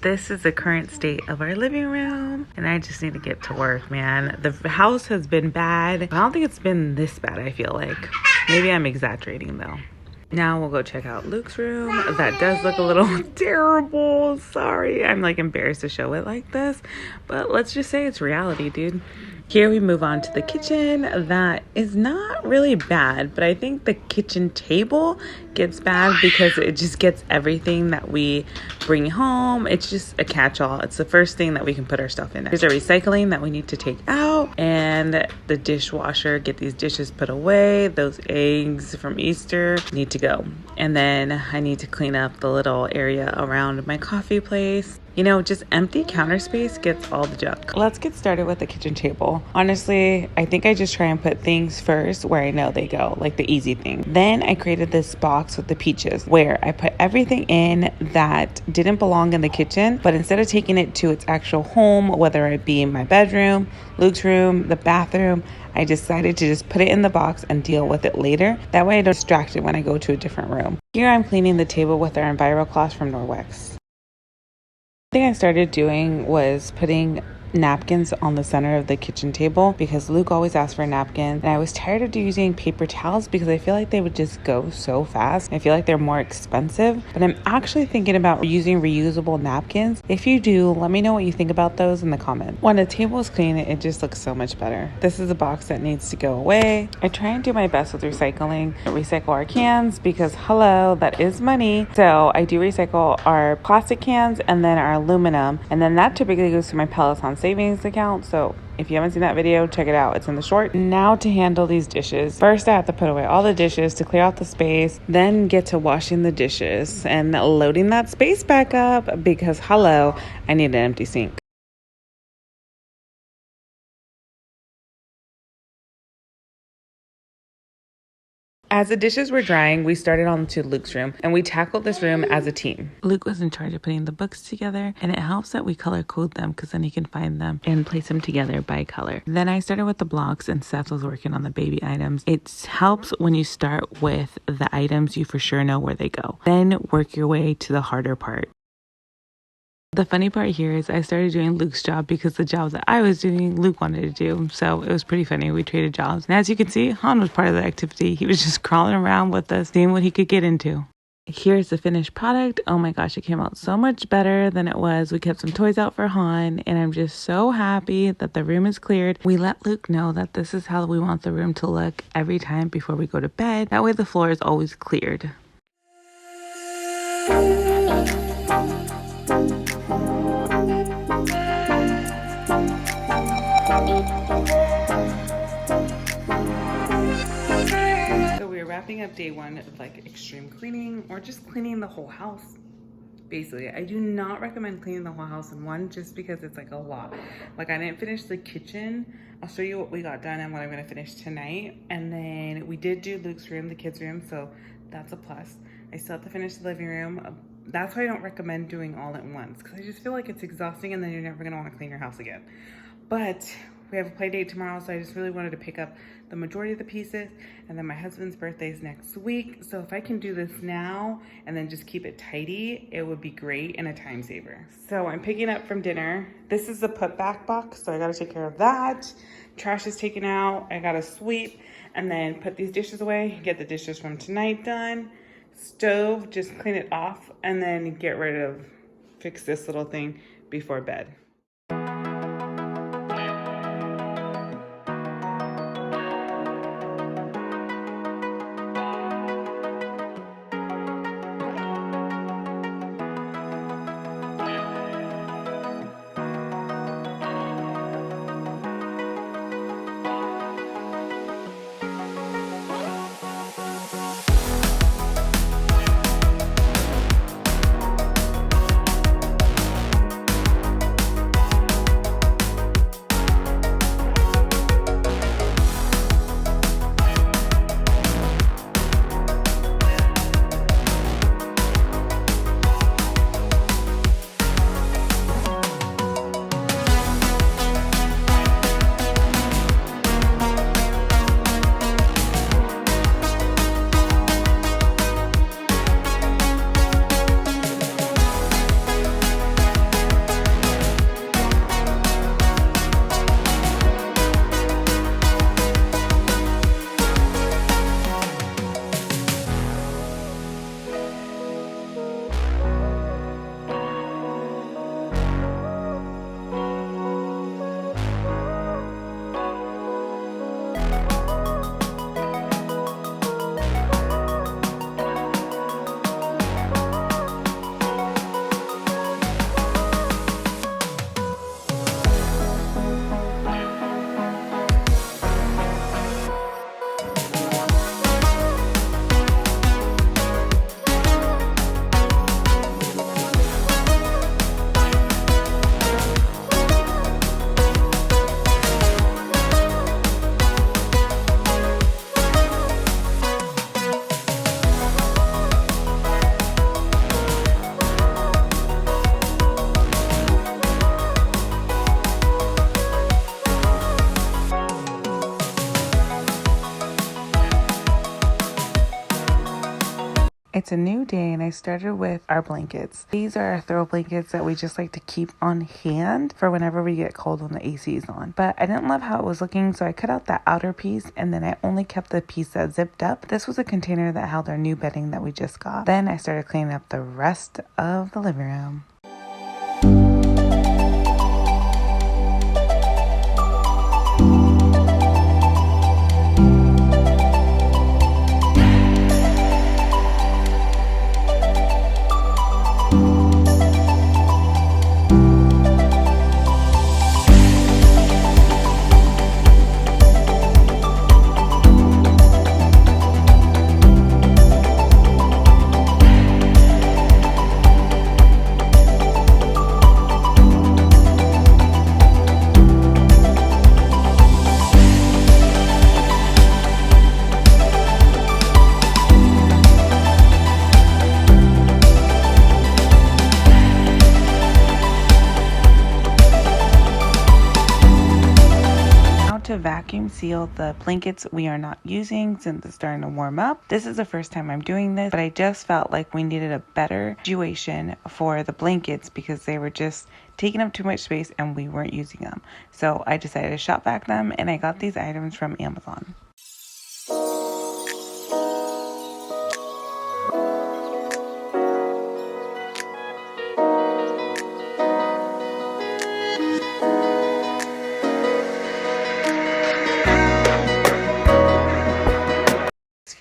This is the current state of our living room, and I just need to get to work, man. The house has been bad. I don't think it's been this bad, I feel like. Maybe I'm exaggerating though. Now we'll go check out Luke's room. That does look a little terrible. Sorry, I'm like embarrassed to show it like this, but let's just say it's reality, dude. Here we move on to the kitchen. That is not really bad, but I think the kitchen table gets bad because it just gets everything that we bring home. It's just a catch-all. It's the first thing that we can put our stuff in. There's a recycling that we need to take out, and the dishwasher, get these dishes put away. Those eggs from Easter need to go. And then I need to clean up the little area around my coffee place. You know, just empty counter space gets all the junk. Let's get started with the kitchen table. Honestly, I think I just try and put things first where I know they go, like the easy thing. Then I created this box with the peaches where I put everything in that didn't belong in the kitchen, but instead of taking it to its actual home, whether it be my bedroom, Luke's room, the bathroom, I decided to just put it in the box and deal with it later. That way I don't get distracted when I go to a different room. Here I'm cleaning the table with our EnviroCloth from Norwex. The thing I started doing was putting napkins on the center of the kitchen table because Luke always asked for a napkin, and I was tired of using paper towels because I feel like they would just go so fast. I feel like they're more expensive, but I'm actually thinking about using reusable napkins. If you do, let me know what you think about those in the comments. When a table is clean, it just looks so much better. This is a box that needs to go away. I try and do my best with recycling. Recycle our cans because hello, that is money. So I do recycle our plastic cans and then our aluminum, and then that typically goes to my Peloton savings account. So if you haven't seen that video, check it out. It's in the short. Now to handle these dishes. First, I have to put away all the dishes to clear out the space, then get to washing the dishes and loading that space back up because hello, I need an empty sink. As the dishes were drying, we started on to Luke's room, and we tackled this room as a team. Luke was in charge of putting the books together, and it helps that we color code them because then you can find them and place them together by color. Then I started with the blocks, and Seth was working on the baby items. It helps when you start with the items, you for sure know where they go. Then work your way to the harder part. The funny part here is I started doing Luke's job because the job that I was doing, Luke wanted to do. So it was pretty funny. We traded jobs. And as you can see, Han was part of the activity. He was just crawling around with us, seeing what he could get into. Here's the finished product. Oh my gosh, it came out so much better than it was. We kept some toys out for Han, and I'm just so happy that the room is cleared. We let Luke know that this is how we want the room to look every time before we go to bed. That way the floor is always cleared. So we're wrapping up day one of like extreme cleaning or just cleaning the whole house. Basically, I do not recommend cleaning the whole house in one just because it's like a lot. Like I didn't finish the kitchen. I'll show you what we got done and what I'm gonna finish tonight. And then we did do Luke's room, the kids' room, so that's a plus. I still have to finish the living room. That's why I don't recommend doing all at once because I just feel like it's exhausting and then you're never gonna wanna clean your house again. But we have a play date tomorrow, so I just really wanted to pick up the majority of the pieces, and then my husband's birthday is next week. So if I can do this now and then just keep it tidy, it would be great and a time saver. So I'm picking up from dinner. This is the put back box, so I gotta take care of that. Trash is taken out, I gotta sweep, and then put these dishes away, get the dishes from tonight done. Stove, just clean it off, and then get rid of, fix this little thing before bed. it's a new day and I started with our blankets. These are our throw blankets that we just like to keep on hand for whenever we get cold when the AC is on. But I didn't love how it was looking, so I cut out that outer piece and then I only kept the piece that zipped up. This was a container that held our new bedding that we just got. Then I started cleaning up the rest of the living room. To vacuum seal the blankets we are not using since it's starting to warm up. This is the first time I'm doing this, but I just felt like we needed a better situation for the blankets because they were just taking up too much space and we weren't using them. So I decided to shop vac them and I got these items from Amazon.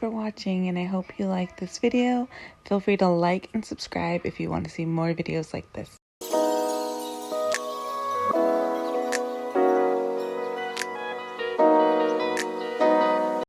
For watching, and I hope you like this video. Feel free to like and subscribe if you want to see more videos like this.